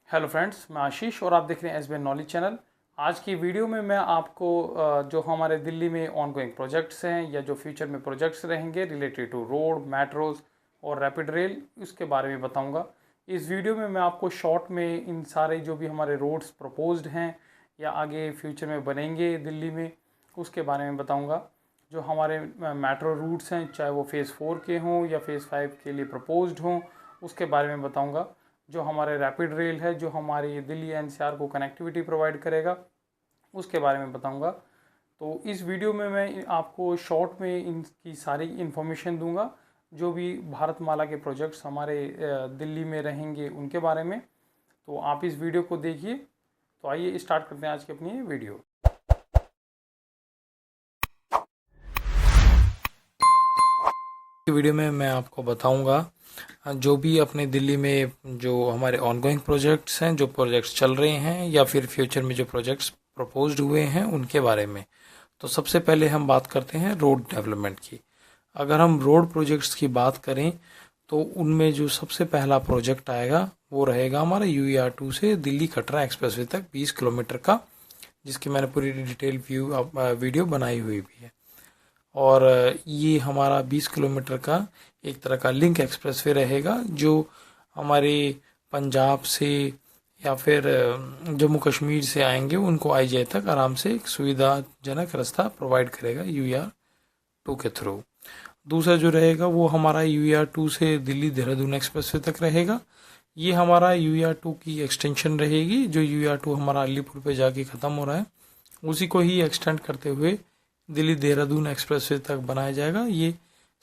Hello friends, मैं आशीष और आप देख रहे हैं एसबीएन नॉलेज चैनल। आज की वीडियो में मैं आपको जो हमारे दिल्ली में ऑनगोइंग प्रोजेक्ट्स हैं या जो फ्यूचर में प्रोजेक्ट्स रहेंगे रिलेटेड टू रोड, मेट्रोज और रैपिड रेल, उसके बारे में बताऊंगा। इस वीडियो में मैं आपको शॉर्ट में इन सारे जो भी हमारे रोड्स प्रपोज्ड हैं या आगे फ्यूचर में बनेंगे दिल्ली में, उसके बारे में बताऊँगा। जो हमारे मेट्रो रूट्स हैं, चाहे वो फ़ेज़ 4 के हों या फ़ेज़ 5 के लिए प्रपोज्ड हों, उसके बारे में बताऊँगा। जो हमारे रैपिड रेल है, जो हमारी दिल्ली एनसीआर को कनेक्टिविटी प्रोवाइड करेगा, उसके बारे में बताऊंगा। तो इस वीडियो में मैं आपको शॉर्ट में इनकी सारी इन्फॉर्मेशन दूंगा, जो भी भारतमाला के प्रोजेक्ट्स हमारे दिल्ली में रहेंगे उनके बारे में। तो आप इस वीडियो को देखिए। तो आइए स्टार्ट करते हैं आज की अपनी ये वीडियो। वीडियो में मैं आपको बताऊंगा जो भी अपने दिल्ली में जो हमारे ऑनगोइंग प्रोजेक्ट्स हैं, जो प्रोजेक्ट्स चल रहे हैं या फिर फ्यूचर में जो प्रोजेक्ट्स प्रपोज्ड हुए हैं उनके बारे में। तो सबसे पहले हम बात करते हैं रोड डेवलपमेंट की। अगर हम रोड प्रोजेक्ट्स की बात करें तो उनमें जो सबसे पहला प्रोजेक्ट आएगा वो रहेगा हमारा UER2 से दिल्ली कटरा एक्सप्रेसवे तक 20 किलोमीटर का, जिसकी मैंने पूरी डिटेल वीडियो बनाई हुई भी है। और ये हमारा 20 किलोमीटर का एक तरह का लिंक एक्सप्रेसवे रहेगा, जो हमारे पंजाब से या फिर जम्मू कश्मीर से आएंगे उनको IJ तक आराम से एक सुविधाजनक रास्ता प्रोवाइड करेगा UER2 के थ्रू। दूसरा जो रहेगा वो हमारा UER2 से दिल्ली देहरादून एक्सप्रेसवे तक रहेगा। ये हमारा UER2 की एक्सटेंशन रहेगी। जो UER2 हमारा अलीपुर पे जाके ख़त्म हो रहा है, उसी को ही एक्सटेंड करते हुए दिल्ली देहरादून एक्सप्रेसवे तक बनाया जाएगा। ये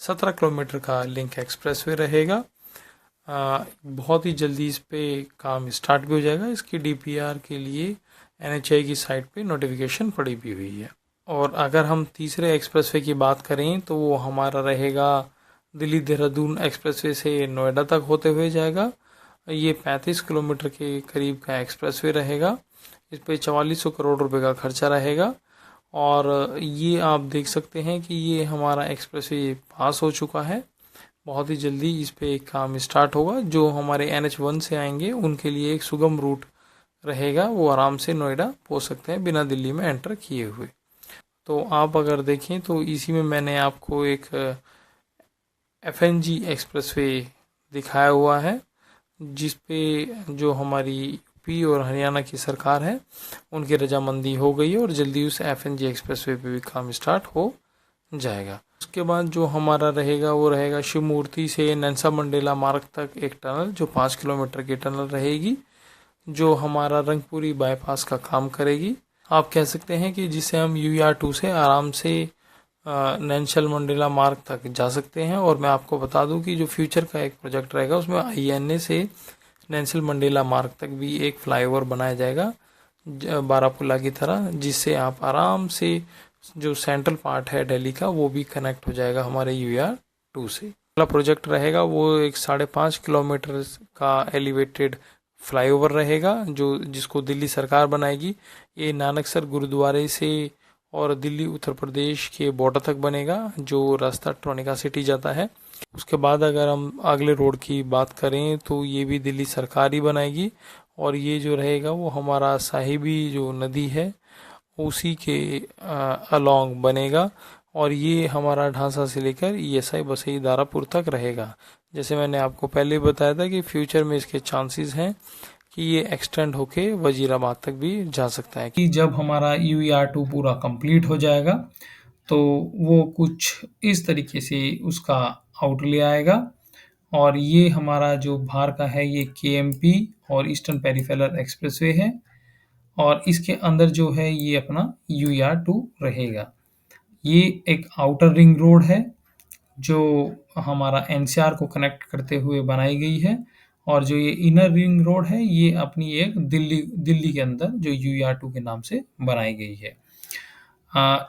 17 किलोमीटर का लिंक एक्सप्रेसवे रहेगा। बहुत ही जल्दी इस पे काम स्टार्ट भी हो जाएगा। इसकी DPR के लिए NHAI की साइट पे नोटिफिकेशन पड़ी भी हुई है। और अगर हम तीसरे एक्सप्रेसवे की बात करें तो वो हमारा रहेगा दिल्ली देहरादून एक्सप्रेसवे से नोएडा तक होते हुए जाएगा। ये 35 किलोमीटर के करीब का एक्सप्रेसवे रहेगा। इस पे 4400 करोड़ रुपए का खर्चा रहेगा। और ये आप देख सकते हैं कि ये हमारा एक्सप्रेसवे पास हो चुका है। बहुत ही जल्दी इस पे काम स्टार्ट होगा। जो हमारे NH1 से आएंगे उनके लिए एक सुगम रूट रहेगा, वो आराम से नोएडा पहुंच सकते हैं बिना दिल्ली में एंटर किए हुए। तो आप अगर देखें तो इसी में मैंने आपको एक FNG एक्सप्रेसवे दिखाया हुआ है, जिस पे जो हमारी यूपी और हरियाणा की सरकार है उनकी रजामंदी हो गई है और जल्दी उस FNG एक्सप्रेसवे पे भी काम स्टार्ट हो जाएगा। उसके बाद जो हमारा रहेगा वो रहेगा शिव मूर्ति से नैन्सा मंडेला मार्ग तक एक टनल, जो 5 किलोमीटर की टनल रहेगी, जो हमारा रंगपुरी बाईपास का काम करेगी। आप कह सकते हैं कि जिससे हम UER2 से आराम से नैन्सल मंडेला मार्ग तक जा सकते हैं। और मैं आपको बता दूं कि जो फ्यूचर का एक प्रोजेक्ट रहेगा उसमें INA से नैन्सल मंडेला मार्ग तक भी एक फ्लाईओवर बनाया जाएगा बारापुला की तरह, जिससे आप आराम से जो सेंट्रल पार्ट है दिल्ली का वो भी कनेक्ट हो जाएगा हमारे UER2 से। अगला प्रोजेक्ट रहेगा वो एक 5.5 किलोमीटर का एलिवेटेड फ्लाईओवर रहेगा, जो जिसको दिल्ली सरकार बनाएगी। ये नानकसर गुरुद्वारे से और दिल्ली उत्तर प्रदेश के बॉर्डर तक बनेगा, जो रास्ता ट्रोनिका सिटी जाता है। उसके बाद अगर हम अगले रोड की बात करें तो ये भी दिल्ली सरकार ही बनाएगी। और ये जो रहेगा वो हमारा साहिबी जो नदी है उसी के अलोंग बनेगा। और ये हमारा ढांसा से लेकर ESI बसई दारापुर तक रहेगा। जैसे मैंने आपको पहले बताया था कि फ्यूचर में इसके चांसेस हैं कि ये एक्सटेंड होके वजीराबाद तक भी जा सकता है। कि जब हमारा UER2 पूरा कंप्लीट हो जाएगा तो वो कुछ इस तरीके से उसका आउटले आएगा। और ये हमारा जो बाहर का है ये KMP और ईस्टर्न पेरिफेरल एक्सप्रेसवे है। और इसके अंदर जो है ये अपना UER2 रहेगा। ये एक आउटर रिंग रोड है जो हमारा NCR को कनेक्ट करते हुए बनाई गई है। और जो ये इनर रिंग रोड है ये अपनी एक दिल्ली के अंदर जो UER2 के नाम से बनाई गई है।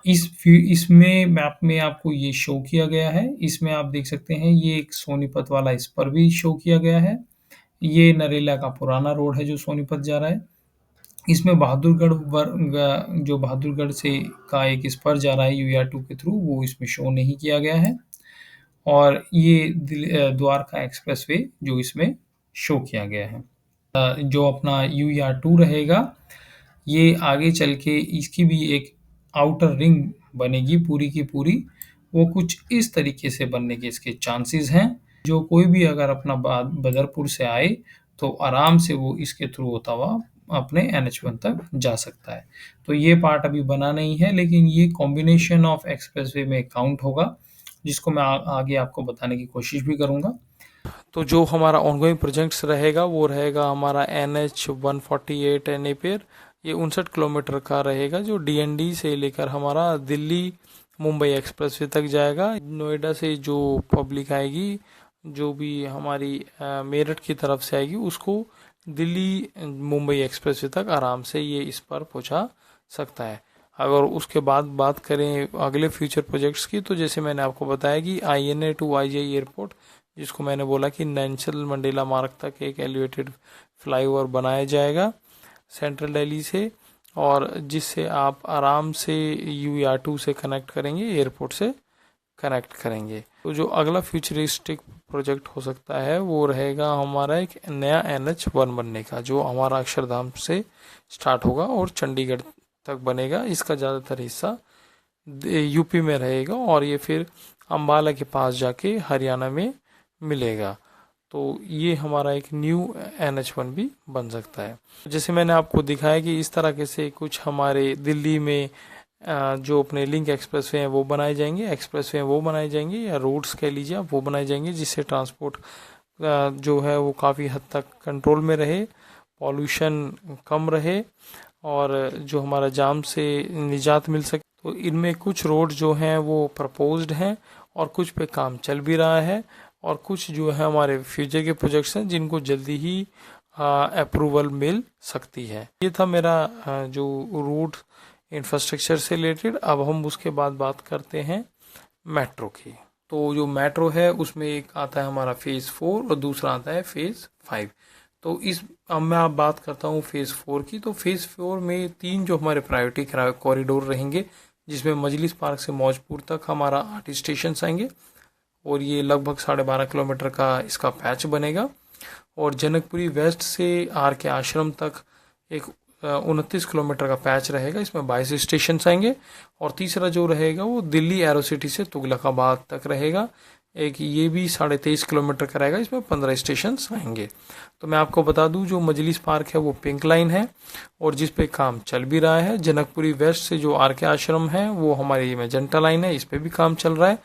इसमें मैप में आपको ये शो किया गया है। इसमें आप देख सकते हैं ये एक सोनीपत वाला इस पर भी शो किया गया है। ये नरेला का पुराना रोड है जो सोनीपत जा रहा है। इसमें बहादुरगढ़ जो बहादुरगढ़ से का एक स्पर जा रहा है UER2 के थ्रू, वो इसमें शो नहीं किया गया है। और ये द्वारका एक्सप्रेसवे जो इसमें शो किया गया है। जो अपना UER2 रहेगा, ये आगे चल के इसकी भी एक आउटर रिंग बनेगी पूरी की पूरी। वो कुछ इस तरीके से बनने के इसके चांसेस हैं। जो कोई भी अगर अपना बदरपुर से आए तो आराम से वो इसके थ्रू होता हुआ अपने NH1 तक जा सकता है। तो ये पार्ट अभी बना नहीं है, लेकिन ये कॉम्बिनेशन ऑफ एक्सप्रेसवे में काउंट होगा, जिसको मैं आगे आपको बताने की कोशिश भी करूँगा। तो जो हमारा ऑनगोइंग प्रोजेक्ट्स रहेगा वो रहेगा हमारा NH148 नेपियर। ये 59 किलोमीटर का रहेगा, जो DND से लेकर हमारा दिल्ली मुंबई एक्सप्रेसवे तक जाएगा। नोएडा से जो पब्लिक आएगी, जो भी हमारी मेरठ की तरफ से आएगी, उसको दिल्ली मुंबई एक्सप्रेसवे तक आराम से ये इस पर पहुंचा सकता है। अगर उसके बाद बात करें अगले फ्यूचर प्रोजेक्ट्स की, तो जैसे मैंने आपको बताया कि INA टू IJ एयरपोर्ट, जिसको मैंने बोला कि नेल्सन मंडेला मार्ग तक एक एलिवेटेड फ्लाईओवर बनाया जाएगा सेंट्रल दिल्ली से, और जिससे आप आराम से UER2 से कनेक्ट करेंगे, एयरपोर्ट से कनेक्ट करेंगे। तो जो अगला फ्यूचरिस्टिक प्रोजेक्ट हो सकता है वो रहेगा हमारा एक नया NH1 बनने का, जो हमारा अक्षरधाम से स्टार्ट होगा और चंडीगढ़ तक बनेगा। इसका ज़्यादातर हिस्सा UP में रहेगा और ये फिर अम्बाला के पास जाके हरियाणा में मिलेगा। तो ये हमारा एक न्यू NH1 भी बन सकता है। जैसे मैंने आपको दिखाया कि इस तरह के से कुछ हमारे दिल्ली में जो अपने लिंक एक्सप्रेसवे हैं वो बनाए जाएंगे, एक्सप्रेसवे हैं वो बनाए जाएंगे, या रोड्स कह लीजिए आप, वो बनाए जाएंगे, जिससे ट्रांसपोर्ट जो है वो काफ़ी हद तक कंट्रोल में रहे, पॉल्यूशन कम रहे और जो हमारा जाम से निजात मिल सके। तो इनमें कुछ रोड जो हैं वो प्रपोज्ड हैं और कुछ पे काम चल भी रहा है, और कुछ जो है हमारे फ्यूचर के प्रोजेक्ट्स हैं जिनको जल्दी ही अप्रूवल मिल सकती है। ये था मेरा जो रोड इंफ्रास्ट्रक्चर से रिलेटेड। अब हम उसके बाद बात करते हैं मेट्रो की। तो जो मेट्रो है उसमें एक आता है हमारा फेज़ 4 और दूसरा आता है फेज़ 5। तो अब मैं आप बात करता हूँ फेज़ 4 की। तो फेज़ 4 में 3 जो हमारे प्रायोरिटी कॉरिडोर रहेंगे, जिसमें मजलिस पार्क से मौजपुर तक हमारा 8 स्टेशन आएंगे और ये लगभग 12.5 किलोमीटर का इसका पैच बनेगा। और जनकपुरी वेस्ट से RK आश्रम तक एक 29 किलोमीटर का पैच रहेगा, इसमें 22 स्टेशन आएंगे। और तीसरा जो रहेगा वो दिल्ली एरो सिटी से तुगलकाबाद तक रहेगा, एक ये भी 23.5 किलोमीटर का रहेगा, इसमें 15 स्टेशन आएंगे। तो मैं आपको बता दूं जो मजलिस पार्क है वो पिंक लाइन है और जिस पे काम चल भी रहा है। जनकपुरी वेस्ट से जो RK आश्रम है वो हमारी मैजेंटा लाइन है, इस पे भी काम चल रहा है।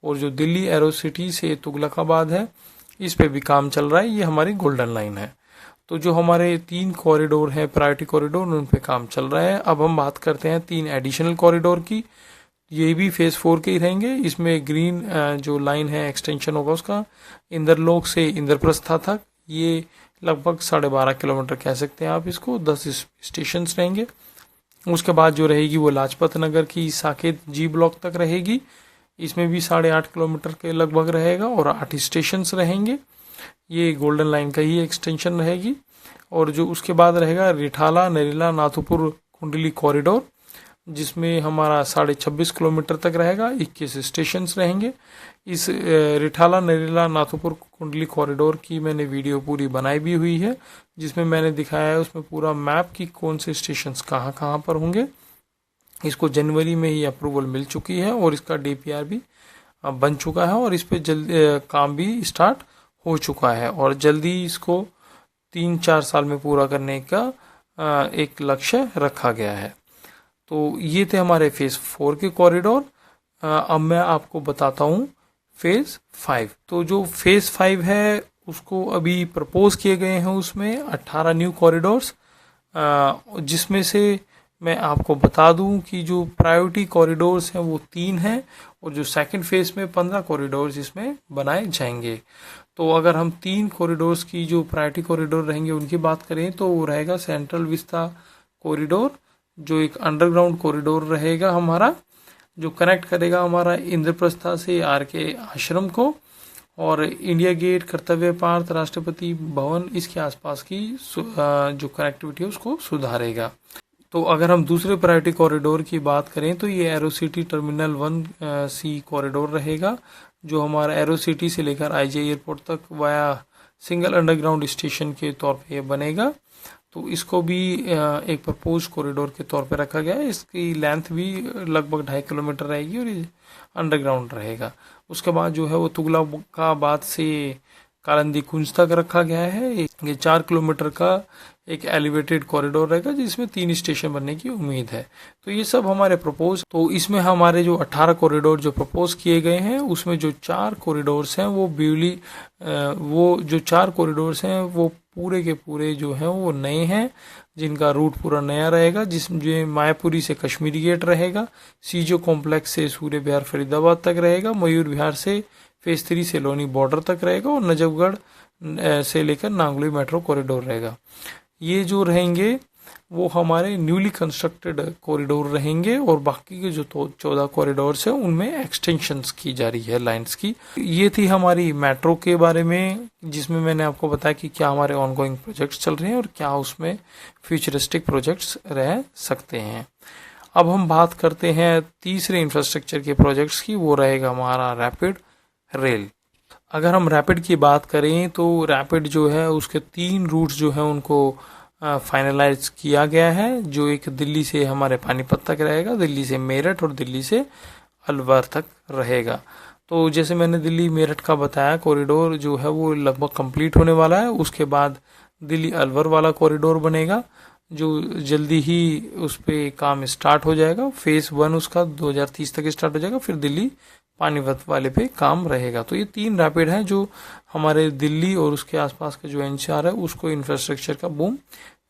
और जो दिल्ली एरो सिटी से तुगलकाबाद है, इस पे भी काम चल रहा है, ये हमारी गोल्डन लाइन है। तो जो हमारे 3 कॉरिडोर हैं प्रायोरिटी कॉरिडोर, उन पे काम चल रहा है। अब हम बात करते हैं 3 एडिशनल कॉरिडोर की। ये भी फेज़ 4 के ही रहेंगे। इसमें ग्रीन जो लाइन है एक्सटेंशन होगा उसका इंद्रलोक से इंद्रप्रस्था तक, ये लगभग 12.5 किलोमीटर कह सकते हैं आप इसको, 10 स्टेशन रहेंगे। उसके बाद जो रहेगी वो लाजपत नगर की साकेत G ब्लॉक तक रहेगी, इसमें भी 8.5 किलोमीटर के लगभग रहेगा और 8 स्टेशन रहेंगे। ये गोल्डन लाइन का ही एक्सटेंशन रहेगी। और जो उसके बाद रहेगा रिठाला नरेला नाथुपुर कुंडली कॉरिडोर, जिसमें हमारा 26.5 किलोमीटर तक रहेगा, 21 स्टेशन रहेंगे। इस रिठाला नरेला नाथुपुर कुंडली कॉरिडोर की मैंने वीडियो पूरी बनाई भी हुई है, जिसमें मैंने दिखाया है उसमें पूरा मैप की कौन से स्टेशन कहाँ कहाँ पर होंगे। इसको जनवरी में ही अप्रूवल मिल चुकी है और इसका DPR भी बन चुका है और इस पर जल्दी काम भी स्टार्ट हो चुका है और जल्दी इसको 3-4 साल में पूरा करने का एक लक्ष्य रखा गया है। तो ये थे हमारे फेज़ 4 के कॉरिडोर। अब मैं आपको बताता हूँ फेज़ 5। तो जो फेज़ 5 है उसको अभी प्रपोज किए गए हैं उसमें 18 न्यू कॉरिडोर्स, जिसमें से मैं आपको बता दूं कि जो प्रायोरिटी कॉरिडोर्स हैं वो 3 हैं और जो सेकंड फेज में 15 कॉरिडोर्स इसमें बनाए जाएंगे। तो अगर हम 3 कॉरिडोर्स की जो प्रायोरिटी कॉरिडोर रहेंगे उनकी बात करें तो वो रहेगा सेंट्रल विस्ता कॉरिडोर, जो एक अंडरग्राउंड कॉरिडोर रहेगा हमारा, जो कनेक्ट करेगा हमारा इंद्रप्रस्था से RK आश्रम को और इंडिया गेट, कर्तव्य पार्थ, राष्ट्रपति भवन, इसके आसपास की जो कनेक्टिविटी है उसको सुधारेगा। तो अगर हम दूसरे प्रायोरिटी कॉरिडोर की बात करें तो ये arrow city terminal 1C corridor रहेगा, जो हमारा एरो सिटी से लेकर IJ एयरपोर्ट तक वाया सिंगल अंडरग्राउंड स्टेशन के तौर पे ये बनेगा। तो इसको भी एक प्रपोज कॉरिडोर के तौर पे रखा गया है। इसकी लेंथ भी लगभग 2.5 किलोमीटर रहेगी और ये अंडरग्राउंड रहेगा। उसके बाद जो है वो तुगलकाबाद से कालिंदी कुंज तक रखा गया है। ये 4 किलोमीटर का एक एलिवेटेड कॉरिडोर रहेगा जिसमें 3 स्टेशन बनने की उम्मीद है। तो ये सब हमारे प्रपोज, तो इसमें हमारे जो 18 कॉरिडोर जो प्रपोज किए गए हैं उसमें जो 4 कॉरिडोर्स हैं वो जो 4 कॉरिडोर्स हैं वो पूरे के पूरे जो हैं वो नए हैं, जिनका रूट पूरा नया रहेगा, जिसमें मायापुरी से कश्मीरी गेट रहेगा, सीजो कॉम्प्लेक्स से सूर्य विहार फरीदाबाद तक रहेगा, मयूर विहार से फेज 3 से लोनी बॉर्डर तक रहेगा और नजफगढ़ से लेकर नांगलोई मेट्रो कॉरिडोर रहेगा। ये जो रहेंगे वो हमारे न्यूली कंस्ट्रक्टेड कॉरिडोर रहेंगे और बाकी के जो 14 कॉरिडोर्स हैं उनमें एक्सटेंशंस की जा रही है लाइंस की। ये थी हमारी मेट्रो के बारे में, जिसमें मैंने आपको बताया कि क्या हमारे ऑनगोइंग प्रोजेक्ट्स चल रहे हैं और क्या उसमें फ्यूचरिस्टिक प्रोजेक्ट्स रह सकते हैं। अब हम बात करते हैं तीसरे इंफ्रास्ट्रक्चर के प्रोजेक्ट्स की, वो रहेगा हमारा रैपिड रेल। अगर हम रैपिड की बात करें तो रैपिड जो है उसके 3 रूट्स जो है उनको फाइनलाइज किया गया है, जो एक दिल्ली से हमारे पानीपत तक रहेगा, दिल्ली से मेरठ और दिल्ली से अलवर तक रहेगा। तो जैसे मैंने दिल्ली मेरठ का बताया कॉरिडोर जो है वो लगभग कंप्लीट होने वाला है। उसके बाद दिल्ली अलवर वाला कॉरिडोर बनेगा जो जल्दी ही उस पर काम स्टार्ट हो जाएगा। फेज 1 उसका 2030 तक स्टार्ट हो जाएगा, फिर दिल्ली पानीपत वाले पे काम रहेगा। तो ये 3 रैपिड हैं जो हमारे दिल्ली और उसके आसपास का जो एनसीआर है उसको इंफ्रास्ट्रक्चर का बूम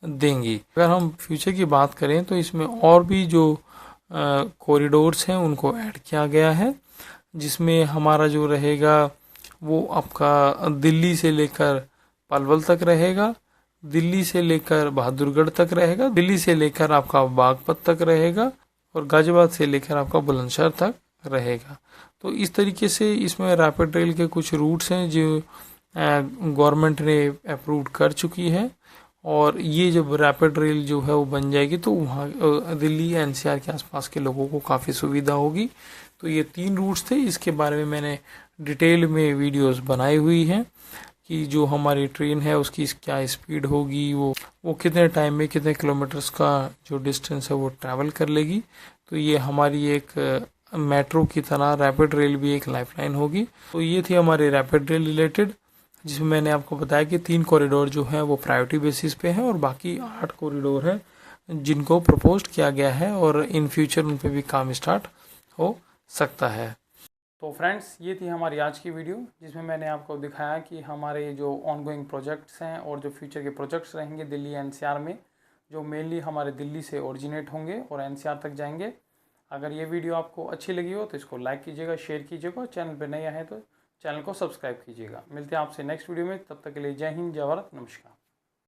देंगी। अगर हम फ्यूचर की बात करें तो इसमें और भी जो कॉरिडोर्स हैं उनको ऐड किया गया है, जिसमें हमारा जो रहेगा वो आपका दिल्ली से लेकर पलवल तक रहेगा, दिल्ली से लेकर बहादुरगढ़ तक रहेगा, दिल्ली से लेकर आपका बागपत तक रहेगा और गाजियाबाद से लेकर आपका बुलंदशहर तक रहेगा। तो इस तरीके से इसमें रैपिड रेल के कुछ रूट्स हैं जो गवर्नमेंट ने अप्रूव कर चुकी है और ये जब रैपिड रेल जो है वो बन जाएगी तो वहाँ दिल्ली एनसीआर के आसपास के लोगों को काफ़ी सुविधा होगी। तो ये 3 रूट्स थे, इसके बारे में मैंने डिटेल में वीडियोस बनाई हुई हैं कि जो हमारी ट्रेन है उसकी क्या स्पीड होगी, वो कितने टाइम में कितने किलोमीटर्स का जो डिस्टेंस है वो ट्रैवल कर लेगी। तो ये हमारी एक मेट्रो की तरह रैपिड रेल भी एक लाइफलाइन होगी। तो ये थी हमारी रैपिड रेल रिलेटेड, जिसमें मैंने आपको बताया कि 3 कॉरिडोर जो हैं वो प्रायोरिटी बेसिस पे हैं और बाकी 8 कॉरिडोर हैं जिनको प्रपोज किया गया है और इन फ्यूचर उन पे भी काम स्टार्ट हो सकता है। तो फ्रेंड्स, ये थी हमारी आज की वीडियो जिसमें मैंने आपको दिखाया कि हमारे जो ऑनगोइंग प्रोजेक्ट्स हैं और जो फ्यूचर के प्रोजेक्ट्स रहेंगे दिल्ली एनसीआर में, जो मेनली हमारे दिल्ली से ओरिजिनेट होंगे और एनसीआर तक जाएंगे। अगर ये वीडियो आपको अच्छी लगी हो तो इसको लाइक कीजिएगा, शेयर कीजिएगा, चैनल पर नए आए तो चैनल को सब्सक्राइब कीजिएगा। मिलते हैं आपसे नेक्स्ट वीडियो में, तब तक के लिए जय हिंद, जय भारत, नमस्कार।